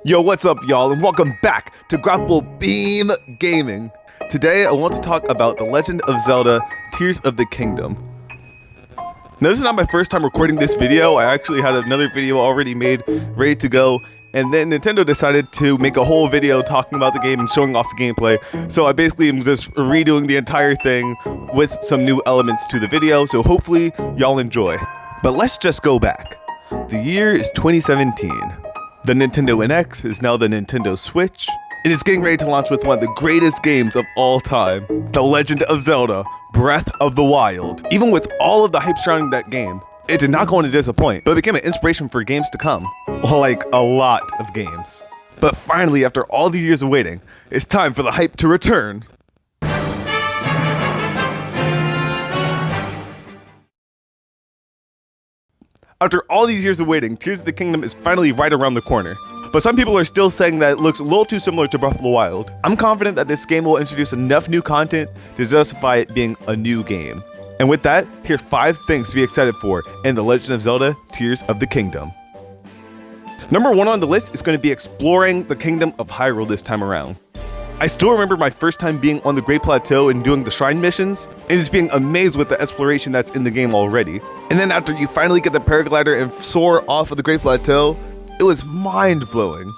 Yo, what's up, y'all, and welcome back to Grapple Beam Gaming. Today, I want to talk about The Legend of Zelda: Tears of the Kingdom. Now, this is not my first time recording this video. I actually had another video already made, ready to go, and then Nintendo decided to make a whole video talking about the game and showing off the gameplay. So I basically am just redoing the entire thing with some new elements to the video, so hopefully y'all enjoy. But let's just go back. The year is 2017. The Nintendo NX is now the Nintendo Switch. It is getting ready to launch with one of the greatest games of all time, The Legend of Zelda: Breath of the Wild. Even with all of the hype surrounding that game, it did not go on to disappoint, but became an inspiration for games to come. Like a lot of games. But finally, after all these years of waiting, it's time for the hype to return. After all these years of waiting, Tears of the Kingdom is finally right around the corner. But some people are still saying that it looks a little too similar to Breath of the Wild. I'm confident that this game will introduce enough new content to justify it being a new game. And with that, here's 5 things to be excited for in The Legend of Zelda: Tears of the Kingdom. Number 1 on the list is going to be exploring the Kingdom of Hyrule this time around. I still remember my first time being on the Great Plateau and doing the shrine missions, and just being amazed with the exploration that's in the game already. And then after you finally get the paraglider and soar off of the Great Plateau, it was mind-blowing.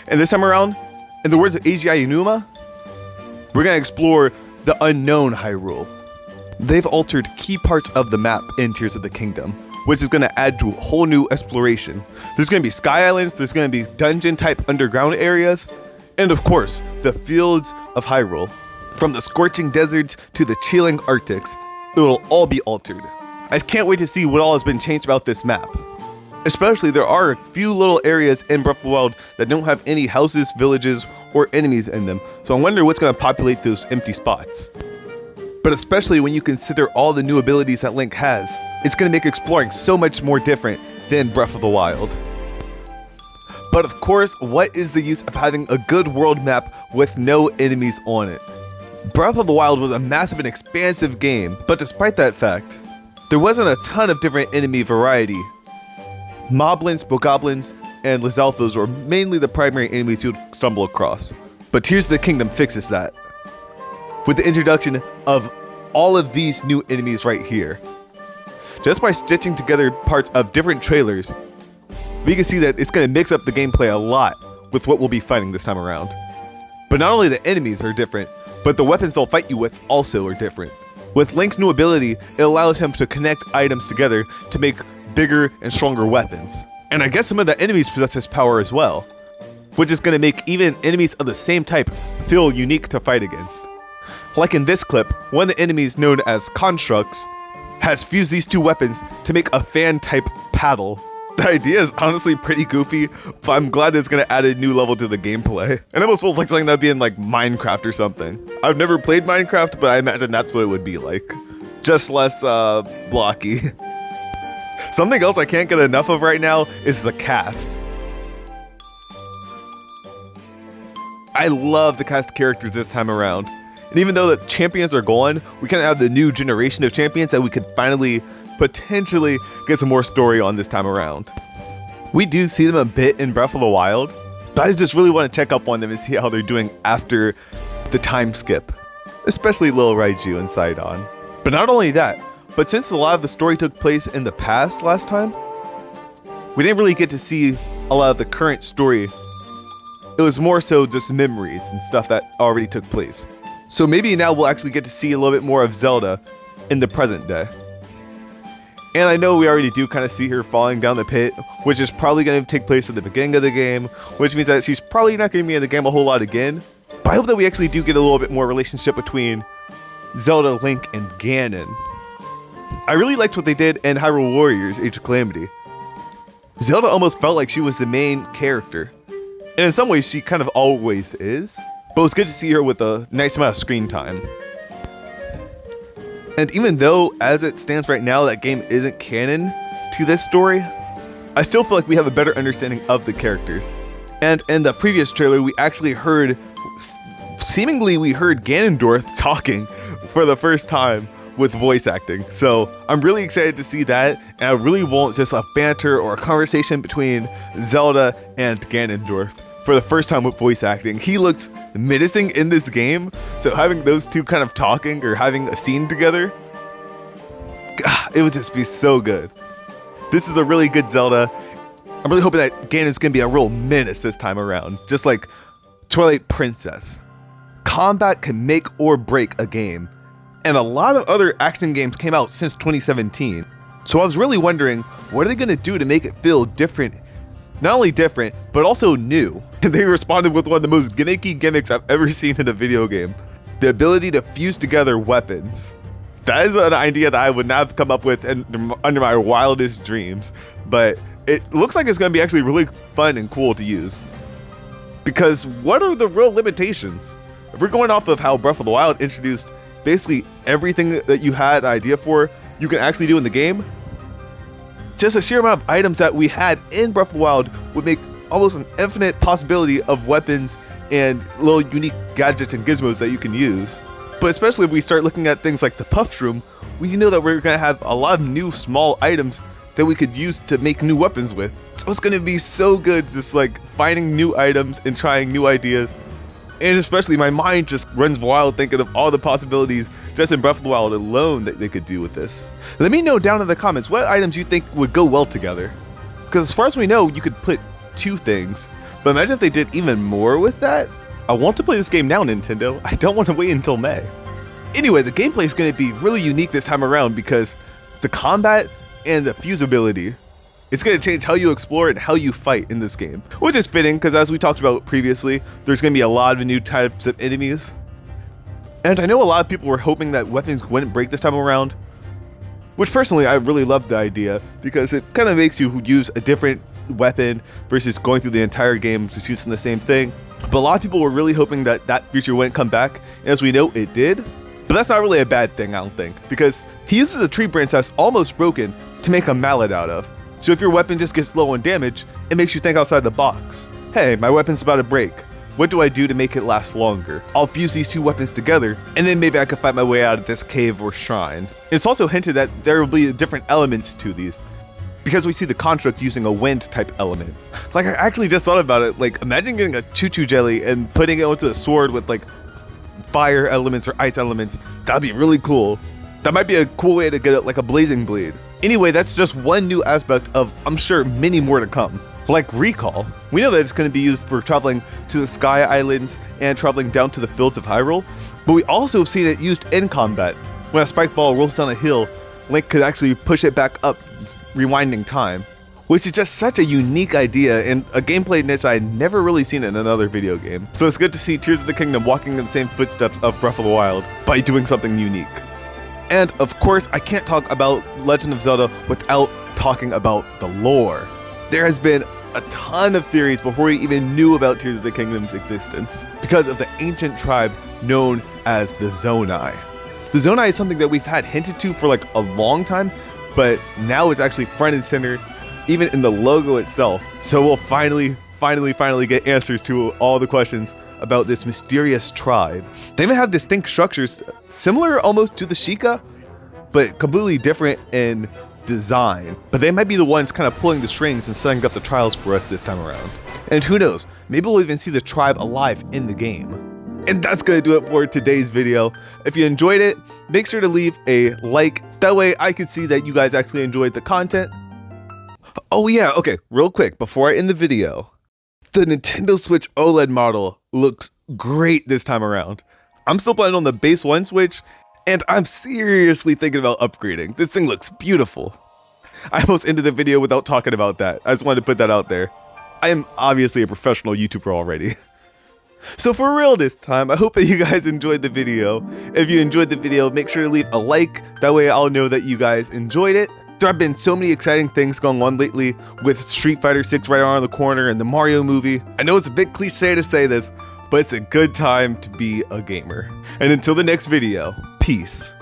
And this time around, in the words of AGI Inuma, we're going to explore the unknown Hyrule. They've altered key parts of the map in Tears of the Kingdom, which is going to add to a whole new exploration. There's going to be Sky Islands, there's going to be dungeon-type underground areas, and of course, the fields of Hyrule. From the scorching deserts to the chilling Arctics, it will all be altered. I can't wait to see what all has been changed about this map. Especially, there are a few little areas in Breath of the Wild that don't have any houses, villages, or enemies in them, so I wonder what's going to populate those empty spots. But especially when you consider all the new abilities that Link has, it's going to make exploring so much more different than Breath of the Wild. But of course, what is the use of having a good world map with no enemies on it? Breath of the Wild was a massive and expansive game, but despite that fact, there wasn't a ton of different enemy variety. Moblins, Bokoblins, and Lizalfos were mainly the primary enemies you'd stumble across. But Tears of the Kingdom fixes that, with the introduction of all of these new enemies right here. Just by stitching together parts of different trailers, we can see that it's going to mix up the gameplay a lot with what we'll be fighting this time around. But not only the enemies are different, but the weapons they'll fight you with also are different. With Link's new ability, it allows him to connect items together to make bigger and stronger weapons. And I guess some of the enemies possess this power as well, which is going to make even enemies of the same type feel unique to fight against. Like in this clip, one of the enemies known as Constructs has fused these two weapons to make a fan-type paddle. The idea is honestly pretty goofy, but I'm glad that it's going to add a new level to the gameplay. It almost feels like something that would be in like Minecraft or something. I've never played Minecraft, but I imagine that's what it would be like. Just less blocky. Something else I can't get enough of right now is the cast. I love the cast of characters this time around. And even though the champions are gone, we kind of have the new generation of champions that we could finally potentially get some more story on this time around. We do see them a bit in Breath of the Wild, but I just really want to check up on them and see how they're doing after the time skip, especially Lil Raiju and Sidon. But not only that, but since a lot of the story took place in the past last time, we didn't really get to see a lot of the current story. It was more so just memories and stuff that already took place. So maybe now we'll actually get to see a little bit more of Zelda in the present day. And I know we already do kind of see her falling down the pit, which is probably going to take place at the beginning of the game, which means that she's probably not going to be in the game a whole lot again. But I hope that we actually do get a little bit more relationship between Zelda, Link, and Ganon. I really liked what they did in Hyrule Warriors: Age of Calamity. Zelda almost felt like she was the main character. And in some ways, she kind of always is. But it was good to see her with a nice amount of screen time. And even though, as it stands right now, that game isn't canon to this story, I still feel like we have a better understanding of the characters. And in the previous trailer, we actually heard, seemingly we heard Ganondorf talking for the first time, with voice acting. So I'm really excited to see that, and I really want just a banter or a conversation between Zelda and Ganondorf for the first time with voice acting. He looks menacing in this game, so having those two kind of talking or having a scene together, it would just be so good. This is a really good Zelda. I'm really hoping that Ganon's gonna be a real menace this time around, just like Twilight Princess. Combat can make or break a game, and a lot of other action games came out since 2017. So I was really wondering, what are they gonna do to make it feel different? Not only different, but also new. And they responded with one of the most gimmicky gimmicks I've ever seen in a video game: the ability to fuse together weapons. That is an idea that I would not have come up with under my wildest dreams, but it looks like it's gonna be actually really fun and cool to use. Because what are the real limitations? If we're going off of how Breath of the Wild introduced basically everything that you had an idea for, you can actually do in the game, just a sheer amount of items that we had in Breath of the Wild would make almost an infinite possibility of weapons and little unique gadgets and gizmos that you can use. But especially if we start looking at things like the Puff Shroom, we know that we're gonna have a lot of new small items that we could use to make new weapons with. So it's gonna be so good just like finding new items and trying new ideas. And especially my mind just runs wild thinking of all the possibilities just in Breath of the Wild alone that they could do with this. Let me know down in the comments what items you think would go well together. Because as far as we know, you could put 2 things. But imagine if they did even more with that. I want to play this game now, Nintendo. I don't want to wait until May. Anyway, the gameplay is going to be really unique this time around because the combat and the fusibility, it's going to change how you explore and how you fight in this game, which is fitting because as we talked about previously, there's going to be a lot of new types of enemies. And I know a lot of people were hoping that weapons wouldn't break this time around, which personally I really love the idea because it kind of makes you use a different weapon versus going through the entire game just using the same thing. But a lot of people were really hoping that that feature wouldn't come back, and as we know, it did. But that's not really a bad thing, I don't think, because he uses a tree branch that's almost broken to make a mallet out of. So if your weapon just gets low on damage, it makes you think outside the box. Hey, my weapon's about to break. What do I do to make it last longer? I'll fuse these 2 weapons together, and then maybe I can fight my way out of this cave or shrine. It's also hinted that there will be different elements to these, because we see the construct using a wind type element. Like I actually just thought about it, like imagine getting a choo-choo jelly and putting it onto a sword with like fire elements or ice elements. That'd be really cool. That might be a cool way to get it like a blazing blade. Anyway, that's just one new aspect of, I'm sure, many more to come. Like recall. We know that it's going to be used for traveling to the Sky Islands and traveling down to the fields of Hyrule, but we also have seen it used in combat. When a spike ball rolls down a hill, Link could actually push it back up, rewinding time, which is just such a unique idea and a gameplay niche I had never really seen in another video game. So it's good to see Tears of the Kingdom walking in the same footsteps of Breath of the Wild by doing something unique. And of course, I can't talk about Legend of Zelda without talking about the lore. There has been a ton of theories before we even knew about Tears of the Kingdom's existence because of the ancient tribe known as the Zonai. The Zonai is something that we've had hinted to for like a long time, but now it's actually front and center, even in the logo itself. So we'll finally get answers to all the questions about this mysterious tribe. They even have distinct structures, similar almost to the Sheikah, but completely different in design. But they might be the ones kind of pulling the strings and setting up the trials for us this time around. And who knows, maybe we'll even see the tribe alive in the game. And that's gonna do it for today's video. If you enjoyed it, make sure to leave a like. That way I can see that you guys actually enjoyed the content. Oh yeah, okay, real quick, before I end the video, the Nintendo Switch OLED model looks great this time around. I'm still playing on the base 1 Switch, and I'm seriously thinking about upgrading. This thing looks beautiful. I almost ended the video without talking about that. I just wanted to put that out there. I am obviously a professional YouTuber already. So for real this time, I hope that you guys enjoyed the video. If you enjoyed the video, make sure to leave a like. That way I'll know that you guys enjoyed it. There have been so many exciting things going on lately with Street Fighter 6 right around the corner and the Mario movie. I know it's a bit cliche to say this, but it's a good time to be a gamer. And until the next video, peace.